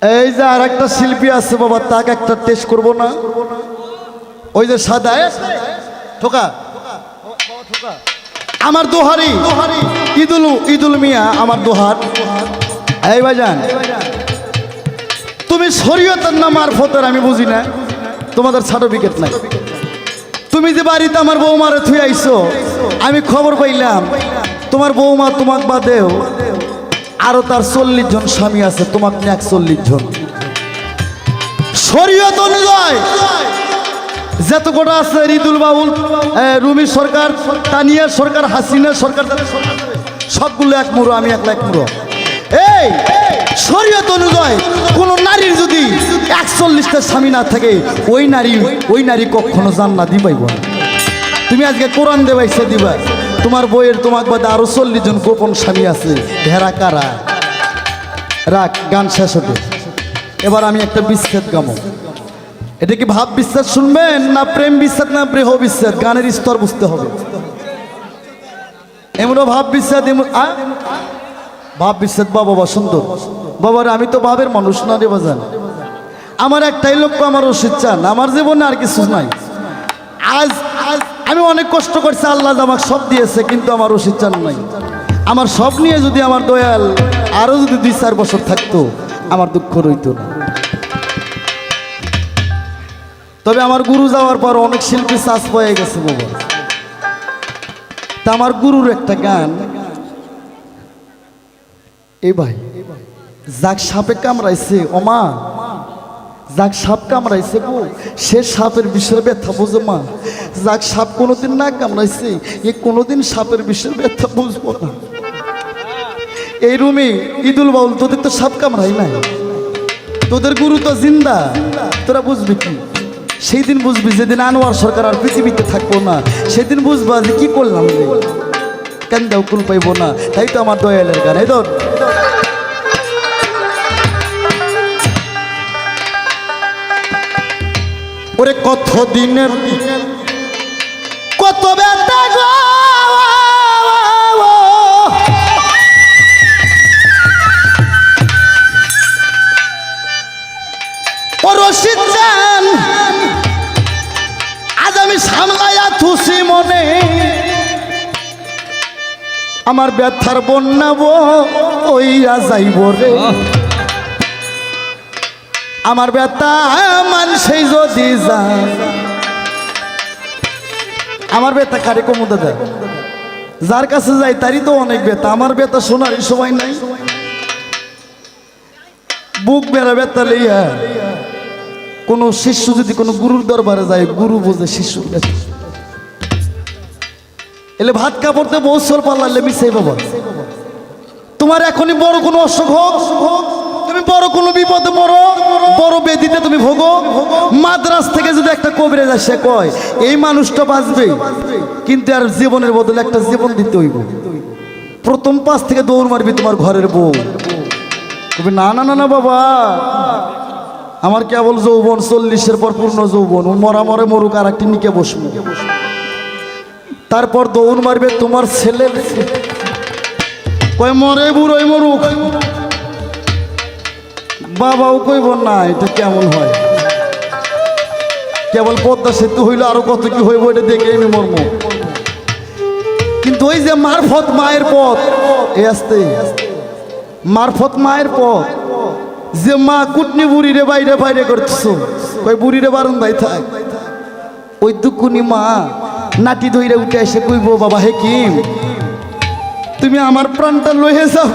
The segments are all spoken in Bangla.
এই যে আর একটা শিল্পী আছে বাবা, তাকে একটা টেস্ট করবো না? ওই যে সাদা ঠোকা আমার দোহারি ঈদুল মিয়া, আমার দোহার। এই ভাইজান, তুমি শরীয়তের না মারফতের আমি বুঝি না, তোমাদের সার্টিফিকেট নাই। তুমি যে বাড়িতে আমার বৌমারে থুই আইছো, আমি খবর পাইলাম তোমার বৌমা তোমাক বাদেও আরো তার 40 জন স্বামী আছে, তোমাক নিয়ে 41 জন। শরীয়ত অনুযায়ী যত গোটা আছে, রিদুল বাউল, রুমি সরকার, তানিয়া সরকার, হাসিনা সরকার, সবগুলো এক মুড়ো, আমি একলা এক মুড়ো। এই শরীয়ত অনুযায়ী কোন নারীর যদি 41টা স্বামী না থাকে, ওই নারী কখনো জান্নাত পাইব না। তুমি আজকে কোরআন দেবাইছে দিবা, তোমার বইয়ের তোমাক বাদে আরো 40 জন গোপন স্বামী আছে, ভেড়া কারা। রাখ, গান শেষ হতে। এবার আমি একটা বিচ্ছেদ গামো। এটা কি ভাব বিচ্ছেদ শুনবেন, না প্রেম বিচ্ছেদ, না প্রেহ বিচ্ছেদ? গানের স্তর বুঝতে হবে। এমনও ভাব বিচ্ছেদ, ভাব বিচ্ছেদ। বাবা সুন্দর বাবারে, আমি তো ভাবের মানুষ না রে বাজান। আমার একটাই লক্ষ্য, আমার রশিদ চান, আমার জীবনে আর কিছু নাই। আজ আমি অনেক কষ্ট করছি, আল্লাহ আমাকে সব দিয়েছে, কিন্তু আমার রশিদ চান নাই। আমার সব নিয়ে যদি আমার দয়াল আরো যদি 2-4 বছর থাকতো, আমার দুঃখ রইতো না। তবে আমার গুরু যাওয়ার পর অনেক শিল্পী চাষ পেয়ে গেছে বাবা। তা আমার গুরুর একটা গান, এই ভাই যাক সাপে কামড়াইছে, ওমা যাক সাপ কামড়াইছে গো, সে সাপের বিষের ব্যথা বোঝো মা। যাক সাপ কোনোদিন না কামড়াইছে, এ কোনোদিন সাপের বিষের ব্যথা বুঝবো না। এই রুমে ঈদুল বাউল, তোদের তো সাপ কামড়াই নাই, তোদের গুরু তো জিন্দা, তোরা বুঝবি কি? সেই দিন বুঝবি যেদিন আনোয়ার সরকার আর পৃথিবীতে থাকবো না, সেদিন বুঝবা যে কি করলাম, কেন দাও কুল পাইবো না। তাই তো আমার দয়ালের গান। এই ধর, ওরে কত দিনের কত ব্যথা গো, ও রশিদ চান, আজ আমি সামলাইয়া থুসি মনে, আমার ব্যথার বন্যা ওইরা যাইব রে। আমার ব্যথা মানুষই যদি যায়, আমার ব্যথা কারে কমু দাদা? যার কাছে যাই তারই তো অনেক ব্যথা। আমার ব্যথা শোনারই সময় নাই। বুক বেড়া ব্যথা লইয়া কোনো শিষ্য যদি কোনো গুরুর দরবারে যায়, গুরু বোঝে শিশুর ব্যথা। এলে ভাত কাপড়তে বৌসর পাল্লালে মিশাই বাবা। তোমার এখনই বড় কোনো অসুখ হোক, তুমি বড় কোনো বিপদে পড়ো, বড় বেদিতে তুমি ভোগো, মাদ্রাস থেকে যদি একটা কবিরাজ আসে কয় এই মানুষটা বাঁচবে, কিন্তু আর জীবনের বদলে একটা জীবন দিতে হইব, প্রথম 5 থেকে দৌড় মারবি তোমার ঘরের বউ। তুমি না না না না বাবা, আমার কেবল যৌবন, 40-এর পর পূর্ণ যৌবন, মরা মরে মরুক, আর একটি নিকে বসবো। তারপর দৌড় মারবে তোমার ছেলে, কয় মরে বুড়োই মরুক, বাবাও কইব না এটা কেমন হয়। কেবল পদ্মা সেতু হইলো, আরো কত কি হইব এটা দেখে আমি মর্ম। কিন্তু ওই যে মারফত মায়ের পথ, এ আসতে মারফত মায়ের পথ, যে মা কুটনি বুড়িরে বাইরে বাইরে করতেছো, কই বুড়িরে বারান্দায় থাক, ওই দুকুনি মা নাটি ধইরে উঠে এসে কইব বাবা হেকিম তুমি আমার প্রাণটা লয়ে যাও,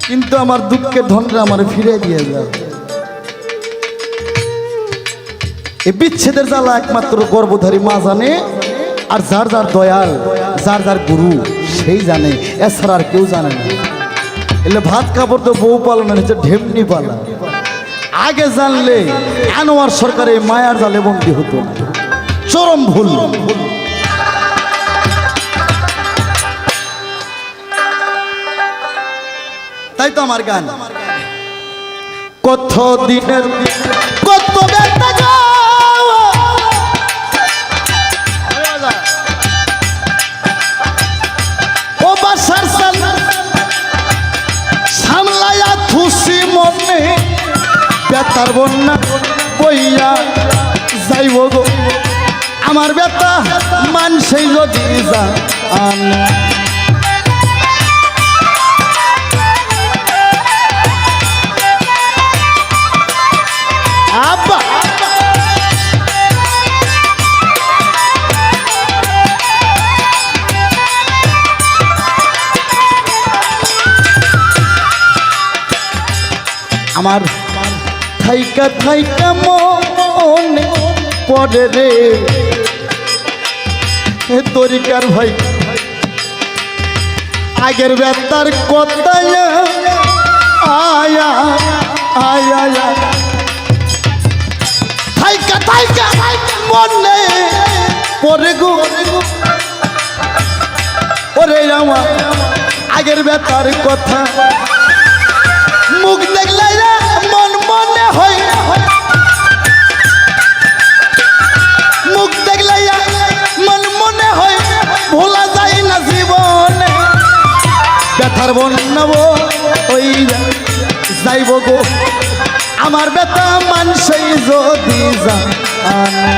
কিন্তু আমার দুঃখের ধনটা আমার ফিরে দিয়ে যাও। এই বিচ্ছেদের জ্বালা একমাত্র গর্ভধারী মা জানে, আর যার যার দয়াল, যার যার গুরু সেই জানে, এছাড়া আর কেউ জানে না। এলে ভাত কাপড় তো বউ পালনের হচ্ছে ঢেমনি পালা। আগে জানলে আনোয়ার সরকার এই মায়ার জালে বন্দী হতো না। চরম ভুল। তাই তো আমার গান, কত দিনের কত ব্যথা গো, ও বাসার সামলায়া থুসি ব্যথার বন্যা বইয়া যাইব গো আমার ব্যথা মানসেই যদি যা আনে আব্বা আমার থাইকা থাইকা মনে পড়ে রে তরিকার ভাই আগের ব্যথার কথা আয়া আয়া থাইকা থাইকা মনে পড়ে গো ওরে আমার আগের ব্যথার কথা মুখ দেখলে মন মনে হয় মুখ দেখলে মন মনে হয় ভোলা যায় না জীবনে ব্যথার বন্যাবো ওই যাইব গো আমার ব্যথা মানসই যদি যা আনে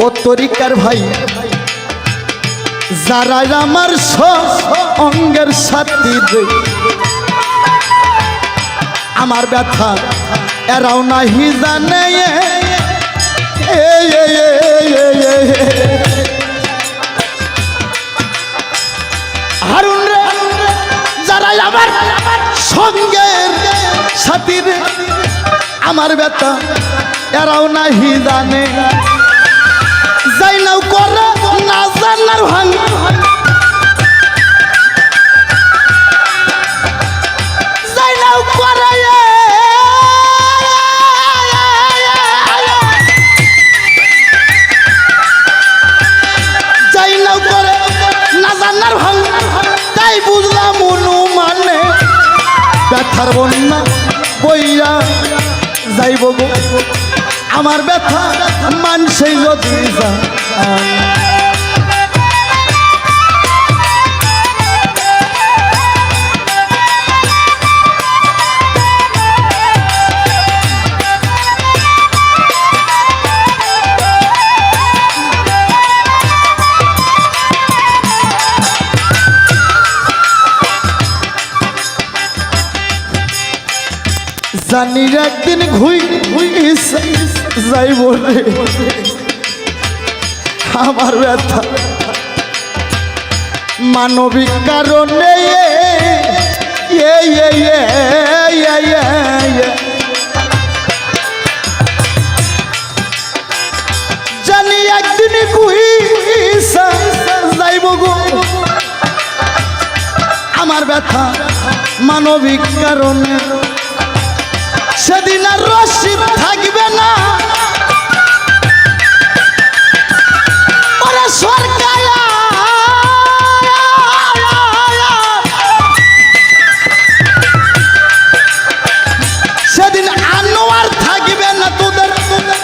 ও তরিকার ভাই যারা আমার অঙ্গের সাথী আমার ব্যথা এরাও নাহি জানে হারুন রে যারা আমার সঙ্গের সাথী আমার ব্যথা এরাও নাহি জানে যাই নাও করে না জানার ভাঙ যাই নাও করে যাই নাও করে না জানার ভাঙ তাই বুঝলাম অনুমানে ব্যথার বন্যা বইয়া যাইব গো আমার ব্যথা মানসই যদি যা জানি একদিন যাইব রে আমার ব্যথা মানবিক কারণে জানি একদিন যাইব গো আমার ব্যথা মানবিক কারণে সেদিন আর রশিদ থাকবে না ওরে সরকার সেদিন আনোয়ার থাকবে না তোদের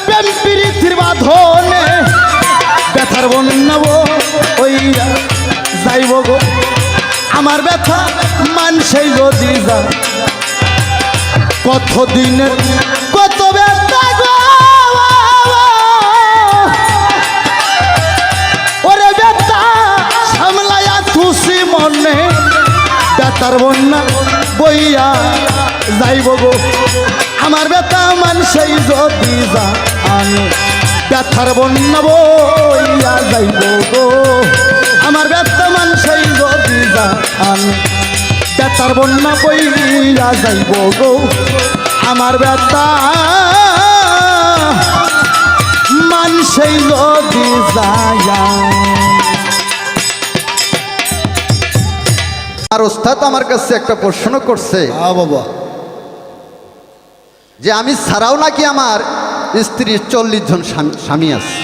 প্রেম প্রীতির বাঁধনে ব্যথার বন্যাবো ওই যাইব গো আমার ব্যথা মানসই যদি যা কত দিনের কত ব্যথা গো ওরে ব্যথা সামলায়া খুশি মনে ব্যথার বন্যা বইয়া যাইব গো আমার ব্যথা মানসই যদি যা আমি ব্যথার বন্যা বইয়া যাইব গো আমার ব্যথা মানসই যদি যা আমি ব্যথার বন্যা বইয়া যাইব গো আমার ব্যথা মানসই যদি যায় আর ওস্তাদ আমার কাছে একটা প্রশ্ন করছে বাবা যে আমি ছাড়াও নাকি আমার স্ত্রীর 40 জন স্বামী আছে।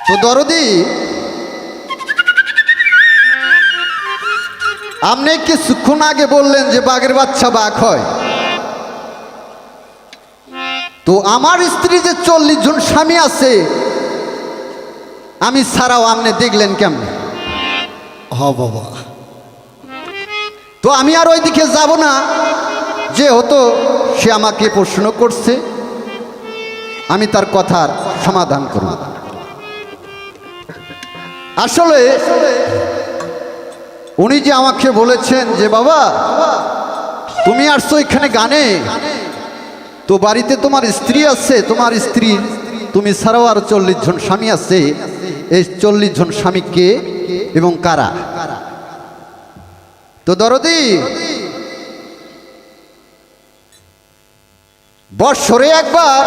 তো দরদি আপনি কিছুক্ষণ আগে বললেন যে বাঘের বাচ্চা বাঘ হয়, তো আমার স্ত্রী যে 40 জন স্বামী আছে আমি ছাড়াও আপনি দেখলেন কেমন? হ বাবা, তো আমি আর ওইদিকে যাব না, যে হতো সে আমাকে প্রশ্ন করছে, আমি তার কথার সমাধান করব। আসলে উনি যে আমাকে বলেছেন যে বাবা তুমি আসছো এখানে গানে, তো বাড়িতে তোমার স্ত্রী আছে, তোমার স্ত্রীর তুমি ছাড়াও আর 40 জন স্বামী আছে, এই 40 জন স্বামী কে এবং কারা? তো দরদি, বৎসরে একবার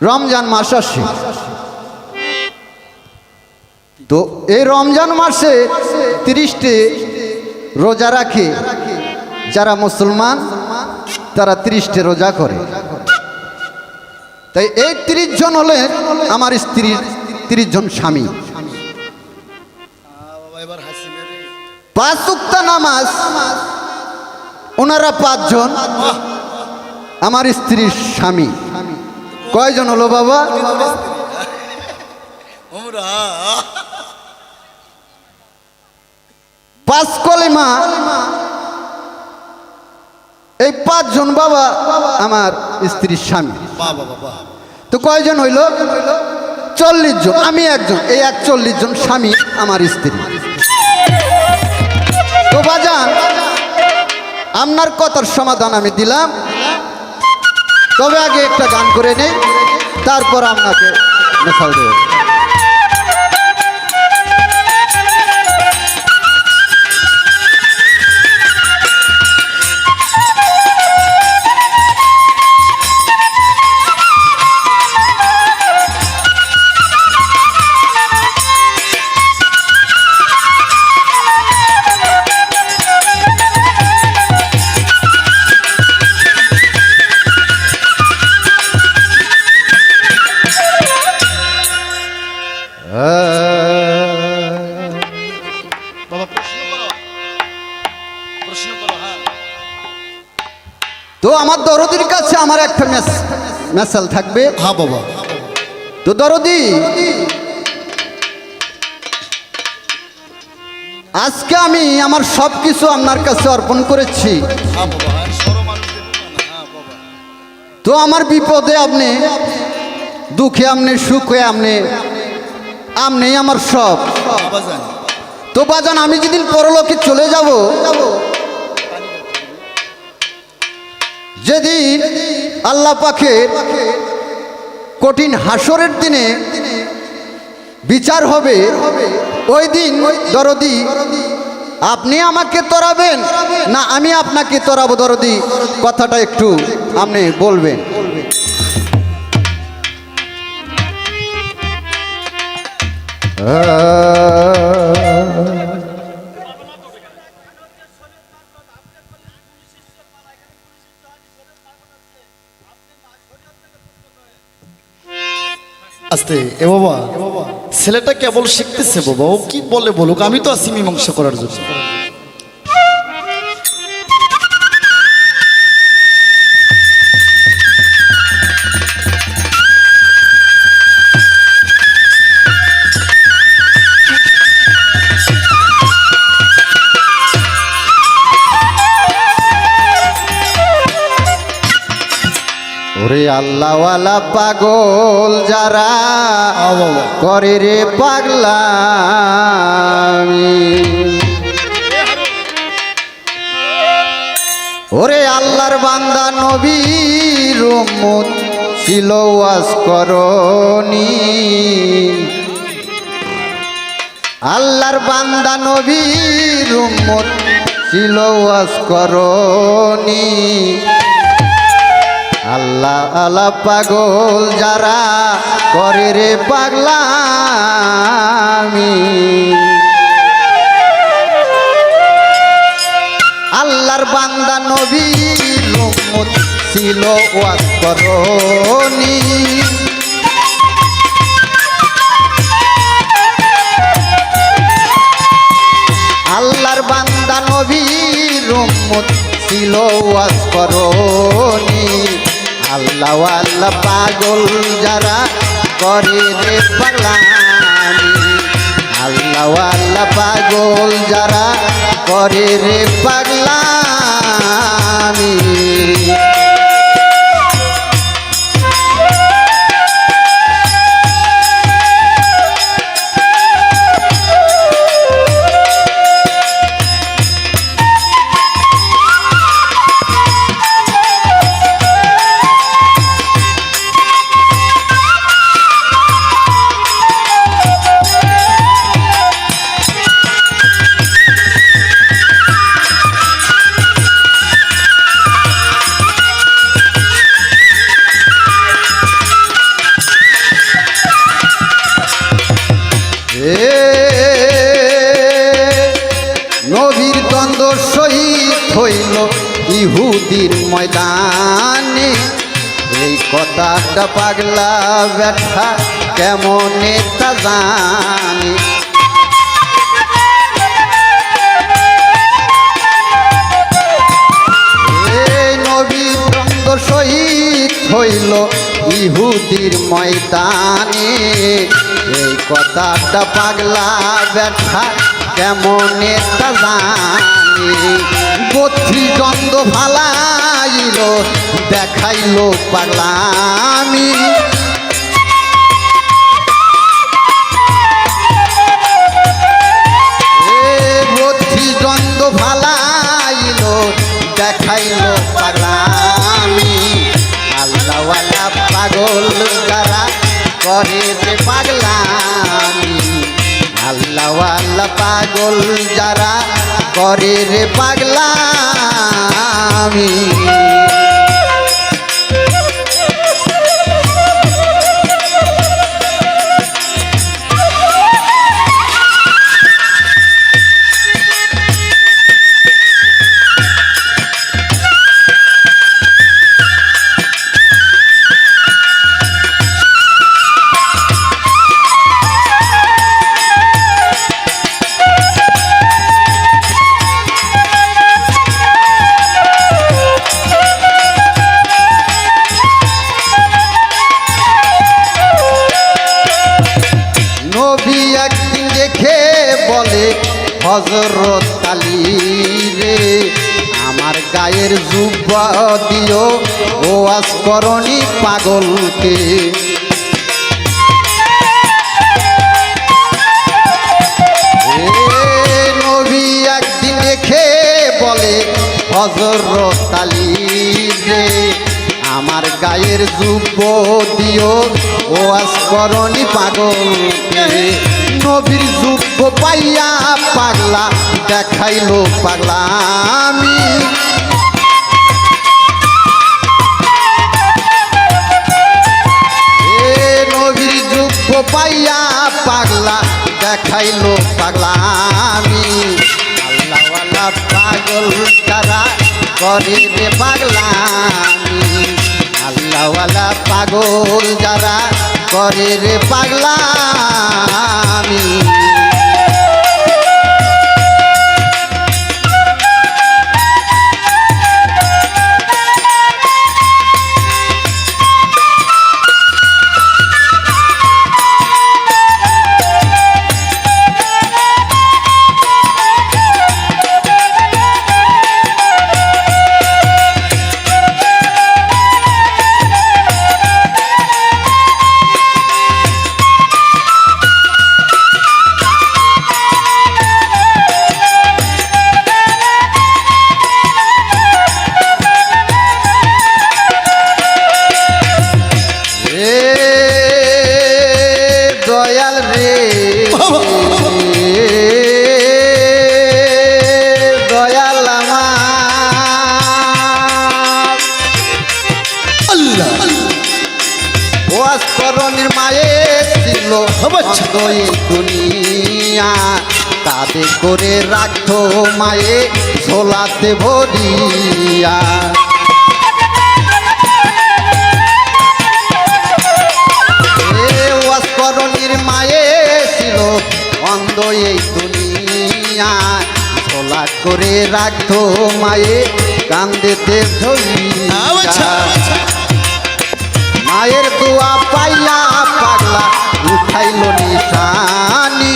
রমজান মাস আসে, তো এই রমজান মাসে 30টে রোজা রাখে যারা মুসলমান, তারা 30টে রোজা করে। তাই এই 30 জন হলেন আমার স্ত্রীর 30 জন স্বামী। 5 ওয়াক্ত নামাজ ওনারা 5 জন আমার স্ত্রীর স্বামী। কয়জন হলো বাবা? 5 কলেমা, এই 5 জন বাবা আমার স্ত্রীর স্বামী। তো কয়জন হইল? 40 জন, আমি একজন, এই 41 জন স্বামী আমার স্ত্রী। তো বাজান, আপনার কথার সমাধান আমি দিলাম, তবে আগে একটা গান করে নেই, তারপর আপনাকে মেসাল দেব। তো আমার দরদির কাছে আমার একটা মেসাল থাকবে। হ্যাঁ বাবা। তো দরদি, আজকে আমি আমার সব কিছু আপনার কাছে অর্পণ করেছি। তো আমার বিপদে আপনি, দুঃখে আপনি, সুখে আপনি, আপনি আমার সব। তো বাজান, আমি যেদিন পরলোকে চলে যাব, যেদিন আল্লাহ পাকের কঠিন হাসরের দিনে বিচার হবে, ওই দিন দরদি আপনি আমাকে তরাবেন না আমি আপনাকে তরাবো? দরদি, কথাটা একটু আপনি বলবেন। আস্তে এ বাবা, ছেলেটা কেবল শিখতেছে বাবা, ও কি বলে বলুক, আমি তো আছি মীমাংসা করার জন্য। ওরে আল্লাহওয়ালা পাগল যারা করে রে পাগলামি, ওরে আল্লাহর বান্দা নবীর উম্মত ছিল ওয়াজ করনি, আল্লাহর বান্দা নবীর উম্মত ছিল ওয়াজ করনি। আল্লাহ আল্লাহ পাগল যারা করে রে পাগলামি, আল্লাহর বান্দা নবীর উম্মত ছিল ওয়াজ করনি। ওয়াজ করনি আল্লাহ আল্লাহ পাগল যারা করে রে পাগলামি আল্লাহ আল্লাহ পাগল যারা করে রে পাগলামি নবীর দ্বন্দ্ব শহীদ হইল ইহুদির ময়দানে এই কথাটা পাগলা ব্যথা কেমনে তা জানে এই নবীর দ্বন্দ্ব শহীদ হইল ইহুদির ময়দানে এই কথাটা পাগলা ব্যথা কেমনে তা জানি ৩২ দ্বন্দ্ব ফালাইল দেখাইল পাগলামি ৩২ দ্বন্দ্ব ফালাইল দেখাইল পাগলামি আল্লাহওয়ালা পাগল যারা করে রে পাগলামি আল্লাহওয়ালা পাগল যারা করে রে পাগলামি নবী একদিন দেখে বলে হযরত আলী রে আমার গায়ের জুব্বা দিও ওয়াজ করনি পাগলকে নবী একদিন দেখে বলে হযরত আলী রে আমার গায়ের জুব্ব দিও ওয়াজ করনি পাগলকে নবীর জুব্ব পাইয়া পাগলা দেখাইলো পাগলামি নবীর জুব্ব পাইয়া পাগলা দেখাইলো পাগলামি আল্লাহওয়ালা পাগল যারা করে রে পাগলামি আল্লাহওয়ালা পাগল যারা করে রে পাগলামি দয়াল রে দয়াল আমার আল্লাহ ওয়াজ করণের মায়ে ছিল এই দুনিয়া তাদের করে রাখতো মায়ে ঝোলাতে ভরিয়া মায়ে ছিল অন্ধ এই দুনিয়া ঝোলা করে রাখতো মায়ে কান্দেতে আচ্ছা, ধরিয়া আচ্ছা। মায়ের দোয়া পাইয়া পাগলা উঠাইল নিশানি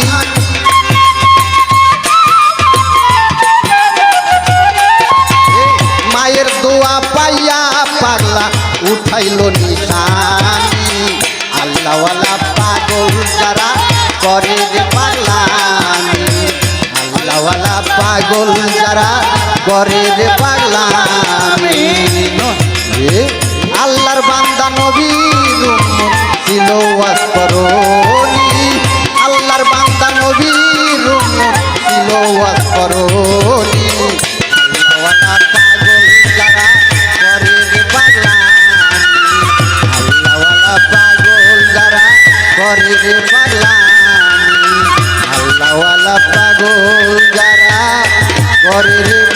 মায়ের দোয়া পাইয়া পাগলা উঠাইল নিশানি আল্লাহওয়ালা পাগল যারা করে রে পাগলামি আল্লাহওয়ালা পাগল যারা করে রে পাগলামি আল্লাহর বান্দা নবীর উম্মত ছিল ওয়াজ করনি আল্লাহর বান্দা নবীর উম্মত ছিল ওয়াজ করনি আল্লাহওয়ালা পাগল যারা করে রে পাগলামি আল্লাহওয়ালা পাগল যারা করে রে পাগলামি আল্লাহওয়ালা পাগল যারা করে রে